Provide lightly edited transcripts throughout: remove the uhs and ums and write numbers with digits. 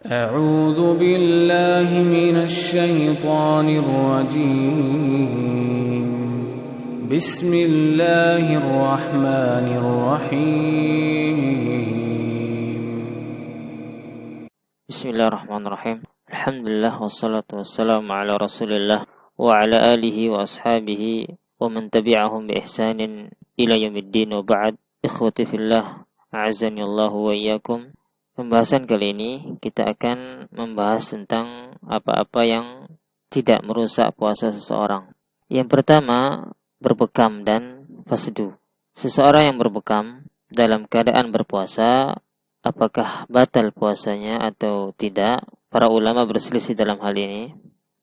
أعوذ بالله من الشيطان الرجيم بسم الله الرحمن الرحيم Bismillahirrahmanirrahim. Alhamdulillah wassalatu wassalamu ala Rasulillah wa ala alihi wa ashabihi wa man tabi'ahum bi ihsanin ila yaumiddin wa ba'd. Ikhwati fillah, a'azzani Allah wa iyyakum. Pembahasan kali ini kita akan membahas tentang apa-apa yang tidak merusak puasa seseorang. Yang pertama, berbekam dan fasdu. Seseorang yang berbekam dalam keadaan berpuasa, apakah batal puasanya atau tidak? Para ulama berselisih dalam hal ini.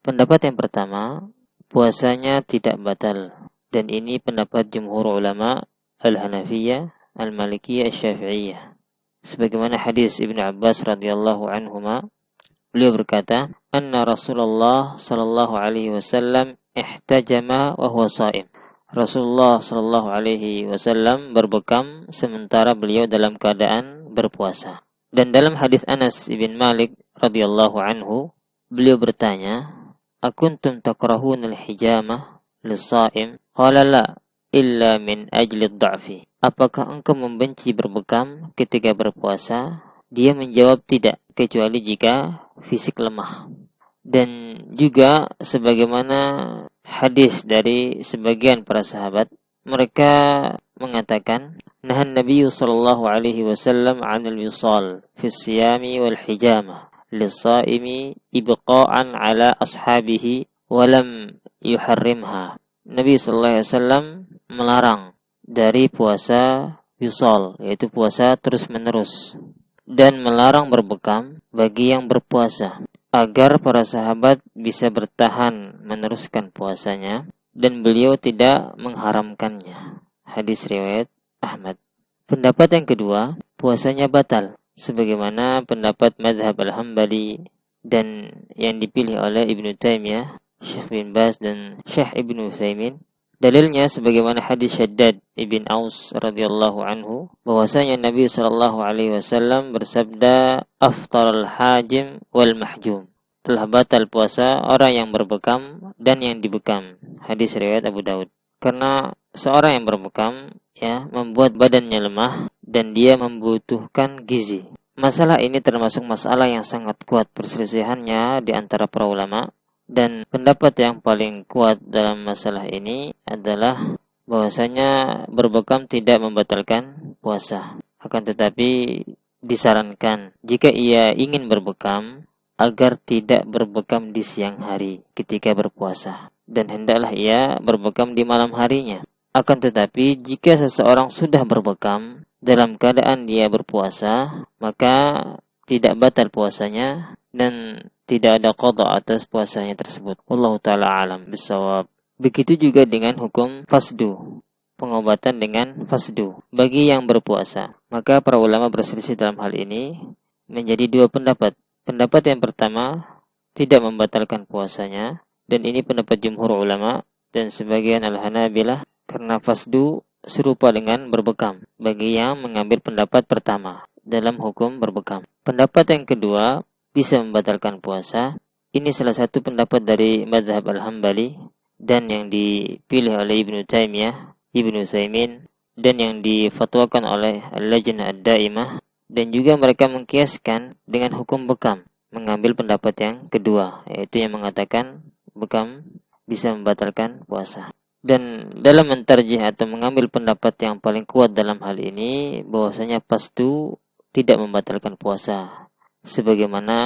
Pendapat yang pertama, puasanya tidak batal. Dan ini pendapat jumhur ulama Al-Hanafiyah, Al-Malikiyah, Syafi'iyah. Sebagaimana hadis Ibnu Abbas radhiyallahu anhuma, beliau berkata, "Anna Rasulullah sallallahu alaihi wasallam ihtajama wa huwa sha'im." Rasulullah sallallahu alaihi wasallam berbekam sementara beliau dalam keadaan berpuasa. Dan dalam hadis Anas ibn Malik radhiyallahu anhu, beliau bertanya, "Akuntum takrahunal hijamah lis-sha'im?" Qala la, illa min ajli ad-dha'fi. Apakah engkau membenci berbekam ketika berpuasa? Dia menjawab tidak, kecuali jika fisik lemah. Dan juga sebagaimana hadis dari sebagian para sahabat, mereka mengatakan, nahan Nabi sallallahu alaihi wasallam 'anil wisal fi siyami wal hijamah lis-shaimi ibqa'an 'ala ashabihi wa lam yuharrimha. Nabi sallallahu alaihi wasallam melarang dari puasa wisal, yaitu puasa terus-menerus, dan melarang berbekam bagi yang berpuasa, agar para sahabat bisa bertahan meneruskan puasanya, dan beliau tidak mengharamkannya. Hadis riwayat Ahmad. Pendapat yang kedua, puasanya batal, sebagaimana pendapat mazhab Al-Hambali dan yang dipilih oleh Ibnu Taimiyah, Syekh bin Baz dan Syekh Ibnu Utsaimin. Dalilnya sebagaimana hadis Syaddad ibn Aus radhiyallahu anhu, bahwasanya Nabi sallallahu alaihi wasallam bersabda, "Aftaral hajim wal mahjum." Telah batal puasa orang yang berbekam dan yang dibekam. Hadis riwayat Abu Daud. Karena seorang yang berbekam membuat badannya lemah dan dia membutuhkan gizi. Masalah ini termasuk masalah yang sangat kuat perselisihannya di antara para ulama. Dan pendapat yang paling kuat dalam masalah ini adalah bahwasanya berbekam tidak membatalkan puasa. Akan tetapi disarankan jika ia ingin berbekam agar tidak berbekam di siang hari ketika berpuasa, dan hendaklah ia berbekam di malam harinya. Akan tetapi jika seseorang sudah berbekam dalam keadaan dia berpuasa, maka tidak batal puasanya dan tidak ada qada atas puasanya tersebut. Wallahu ta'ala alam bisawab. Begitu juga dengan hukum fasdu, pengobatan dengan fasdu bagi yang berpuasa. Maka para ulama berselisih dalam hal ini menjadi dua pendapat. Pendapat yang pertama, tidak membatalkan puasanya, dan ini pendapat jumhur ulama dan sebagian al-Hanabilah, karena fasdu serupa dengan berbekam bagi yang mengambil pendapat pertama dalam hukum berbekam. Pendapat yang kedua, bisa membatalkan puasa. Ini salah satu pendapat dari mazhab Al-Hambali dan yang dipilih oleh Ibnu Taimiyah, Ibnu Utsaimin, dan yang difatwakan oleh Al-Lajnah Ad-Daimah, dan juga mereka mengkiaskan dengan hukum bekam, mengambil pendapat yang kedua, yaitu yang mengatakan bekam bisa membatalkan puasa. Dan dalam mentarjih atau mengambil pendapat yang paling kuat dalam hal ini, bahwasanya fasdu tidak membatalkan puasa, sebagaimana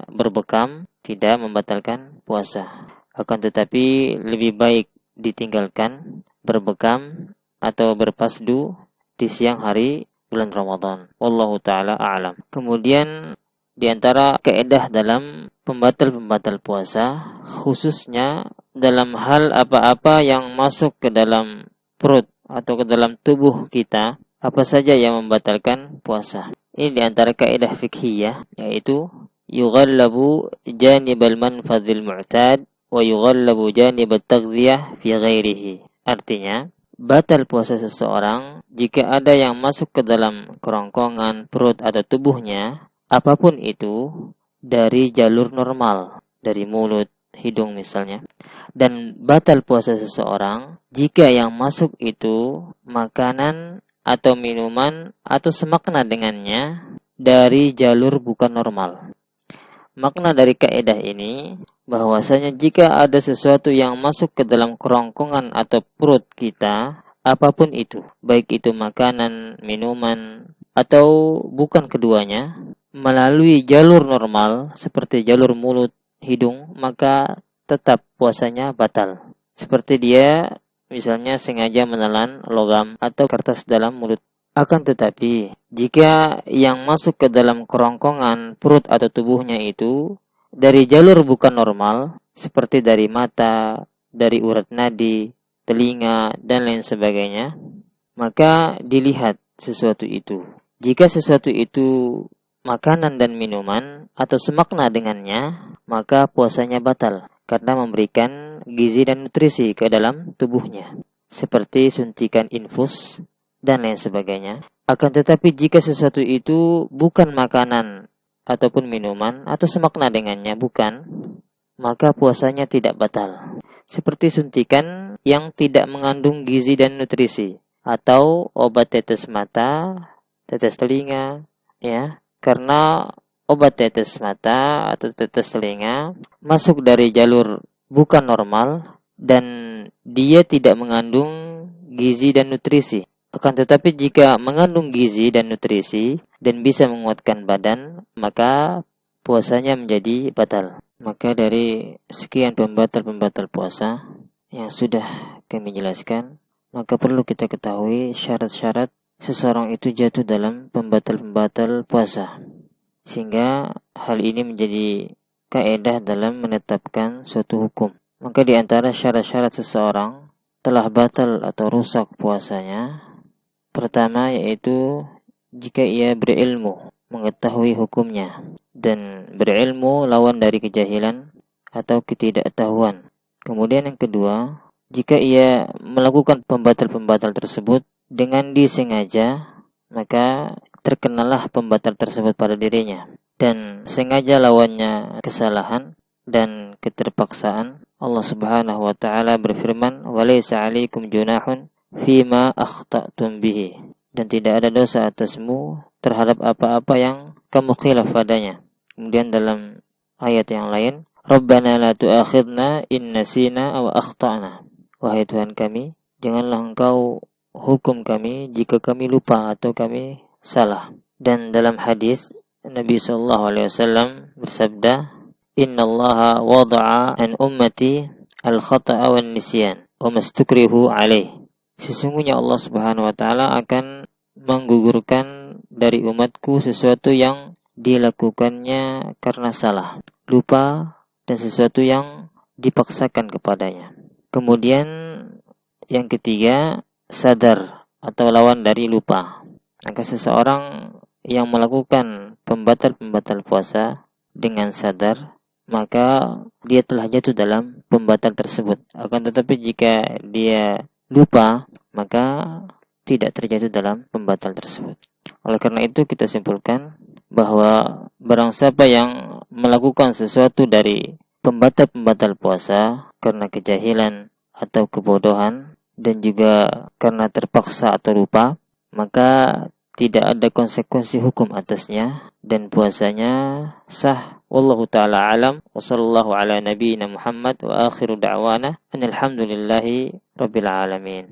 berbekam tidak membatalkan puasa. Akan tetapi lebih baik ditinggalkan berbekam atau berfasdu di siang hari bulan Ramadan. Wallahu ta'ala a'lam. Kemudian di antara kaidah dalam pembatal-pembatal puasa, khususnya dalam hal apa-apa yang masuk ke dalam perut atau ke dalam tubuh kita, apa saja yang membatalkan puasa. Ini di antara kaidah fikhiyah, yaitu yughallabu janibal manfadhil mu'tad wa yughallabu janibat taghdhiyah fi ghairihi. Artinya, batal puasa seseorang jika ada yang masuk ke dalam kerongkongan perut atau tubuhnya, apapun itu, dari jalur normal, dari mulut, hidung misalnya. Dan batal puasa seseorang jika yang masuk itu makanan atau minuman atau semakna dengannya dari jalur bukan normal. Makna dari kaidah ini bahwasanya jika ada sesuatu yang masuk ke dalam kerongkongan atau perut kita, apapun itu, baik itu makanan, minuman, atau bukan keduanya, melalui jalur normal seperti jalur mulut, hidung, maka tetap puasanya batal. Seperti dia misalnya sengaja menelan logam atau kertas dalam mulut. Akan tetapi, jika yang masuk ke dalam kerongkongan perut atau tubuhnya itu dari jalur bukan normal, seperti dari mata, dari urat nadi, telinga, dan lain sebagainya, maka dilihat sesuatu itu. Jika sesuatu itu makanan dan minuman atau semakna dengannya, maka puasanya batal karena memberikan gizi dan nutrisi ke dalam tubuhnya, seperti suntikan infus dan lain sebagainya. Akan tetapi jika sesuatu itu bukan makanan ataupun minuman atau semakna dengannya, bukan, maka puasanya tidak batal. Seperti suntikan yang tidak mengandung gizi dan nutrisi, atau obat tetes mata, tetes telinga, ya. Karena obat tetes mata atau tetes telinga masuk dari jalur bukan normal dan dia tidak mengandung gizi dan nutrisi. Akan tetapi jika mengandung gizi dan nutrisi dan bisa menguatkan badan, maka puasanya menjadi batal. Maka dari sekian pembatal-pembatal puasa yang sudah kami jelaskan, maka perlu kita ketahui syarat-syarat seseorang itu jatuh dalam pembatal-pembatal puasa. Sehingga hal ini menjadi kaidah dalam menetapkan suatu hukum. Maka di antara syarat-syarat seseorang telah batal atau rusak puasanya, pertama yaitu jika ia berilmu, mengetahui hukumnya, dan berilmu lawan dari kejahilan atau ketidaktahuan. Kemudian yang kedua, jika ia melakukan pembatal-pembatal tersebut dengan disengaja, maka terkenalah pembatal tersebut pada dirinya. Dan sengaja lawannya kesalahan dan keterpaksaan. Allah Subhanahu wa taala berfirman, "Walaysa 'alaikum junahun fima akhta'tum bihi." Dan tidak ada dosa atasmu terhadap apa-apa yang kamu khilaf padanya. Kemudian dalam ayat yang lain, "Rabbana la tu'akhidna in nasina aw akhta'na." Wahai Tuhan kami, janganlah Engkau hukum kami jika kami lupa atau kami salah. Dan dalam hadis Nabi sallallahu alaihi wasallam bersabda, "Innallaha wada'a an ummati al-khata'a wan nisyan wa mastukrihu alaih." Sesungguhnya Allah Subhanahu wa taala akan menggugurkan dari umatku sesuatu yang dilakukannya karena salah, lupa, dan sesuatu yang dipaksakan kepadanya. Kemudian yang ketiga, sadar atau lawan dari lupa. Maka seseorang yang melakukan pembatal-pembatal puasa dengan sadar, maka dia telah jatuh dalam pembatal tersebut. Akan tetapi jika dia lupa, maka tidak terjatuh dalam pembatal tersebut. Oleh karena itu kita simpulkan bahwa barang siapa yang melakukan sesuatu dari pembatal-pembatal puasa karena kejahilan atau kebodohan dan juga karena terpaksa atau lupa, maka tidak ada konsekuensi hukum atasnya dan puasanya sah. Wallahu ta'ala alam wa sallallahu ala nabiyyina Muhammad wa akhiru da'wana alhamdulillahi rabbil alamin.